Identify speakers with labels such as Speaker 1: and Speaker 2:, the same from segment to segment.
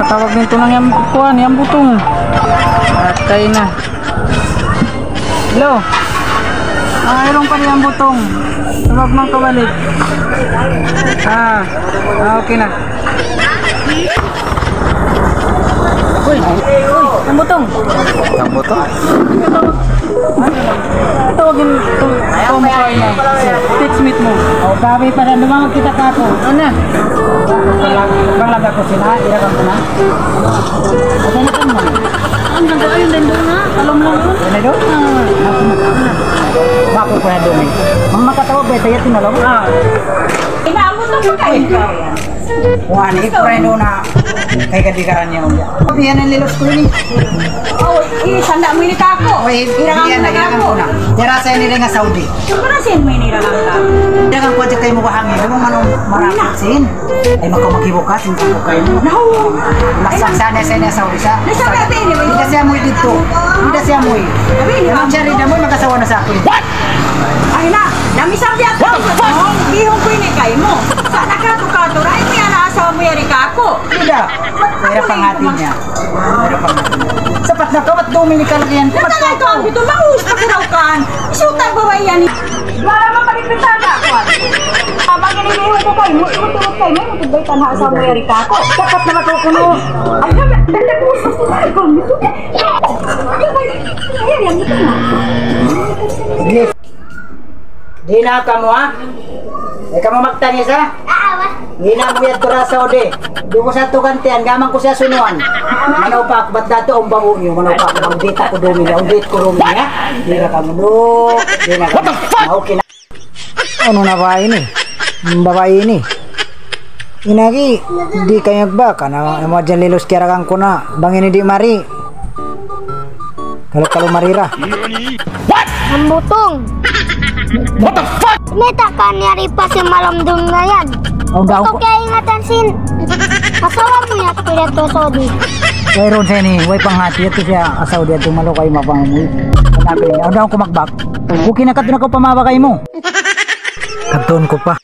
Speaker 1: Katawag nito ng yung kuhan, yung butong. Patay na. Hello? Mayroon pa rin ang butong. Tawag mang kabalik. Okay na. Uy, ang butong.
Speaker 2: Ang butong?
Speaker 1: Tawagin itong kumukha na. Text meet mo.
Speaker 3: O, kami pa na lumang kita ka ako.
Speaker 1: Ano na?
Speaker 3: Bang laga ko sila, irakam ko na. Ano na kan mo?
Speaker 1: Ang ganda ayun din doon na. Alam lang yun.
Speaker 3: Ano doon? Bako ko na doon eh. Mga makatawag ba, tayo tinalong?
Speaker 4: Inaamot lang ba kayo?
Speaker 3: Wala, ipreno na kay kadikaran niya ulit. Yan ang lilos ko yun eh.
Speaker 4: Oh, isanda mo ini kako.
Speaker 3: Oy, yan na, irakam ko na. Tira sa nila nga Saudi.
Speaker 4: Siguro sin mo ini lang ka.
Speaker 3: Dagang ko dyan kayo mo bahangin. Alam mo manong maraksin. Ay magkamagibukas, hindi ko kayo mo.
Speaker 4: No.
Speaker 3: Laksak sana sa niya Saudi sa.
Speaker 4: Nasa natin ni
Speaker 3: Hindi siya mo'y dito. Hindi siya mo'y. Naman siya rin na mo'y magkasawa na sa akin. What?
Speaker 4: Ay na, dami sabi ako. Gihong ko ini kay mo. Sa nakato-kato, ay mo yan asawa mo yari kako.
Speaker 3: Tidak. Pera pangatin niya. Pera pangatin niya. Sapat na to, ba't dumili ka lang yan?
Speaker 4: Nagtangay ko ang bito, maus pa kinaukan. Isutan ba ba yan? Wala man pagpipitan ka ako. Abang inilihon ko kayo, ikot-ikot kayo, may matibay tanha asawa mo yari kako.
Speaker 3: Sapat na to ko no.
Speaker 4: Ay, nagpuso ko na ikaw nito. Ay, yan nito na.
Speaker 3: Di na ka mo ha? Ay ka mo magtanis ha? Di na mo yan tura sa ode. Di ko sa tugantian, gaman ko siya sunuan. Manaw pa, ba't dato ang bango nyo? Manaw pa, ang data ko dumi niya, ang date ko dumi niya. Di na ka mo do. Di na ka mo. Okay na. Ano na ba ini? Ang babae ini. Inagi, di kayo ba? Kana mo dyan lilos kirakan ko na. Bangin di mari. Kalau marira.
Speaker 5: Ang butong.
Speaker 2: What the fuck?
Speaker 5: Neta ka niyari pa si malamdong na yan.
Speaker 3: Oh, daw
Speaker 5: Ito
Speaker 3: ko.
Speaker 5: kaya ingatan sin. Asawa mo niya kaya to Saudi.
Speaker 3: Way ron sa ni, way panghati ito siya asaw diya tumalo kay mapangamoy. Hanapin niya. Daw ko magbak. Kuki na kadto na ko pamaba kay mo. Kadton ko pa.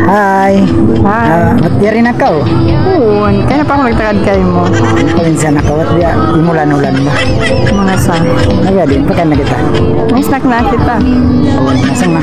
Speaker 3: Hi.
Speaker 1: Hi.
Speaker 3: Matiyari na ka oh.
Speaker 1: Oo, kaya na pa ako magtakad kayo mo.
Speaker 3: Palinsa na ka, wat diya imulan-ulan mo.
Speaker 1: Mga sa.
Speaker 3: Naga din, pakan na kita.
Speaker 1: May snack na kita.
Speaker 3: Nasang na.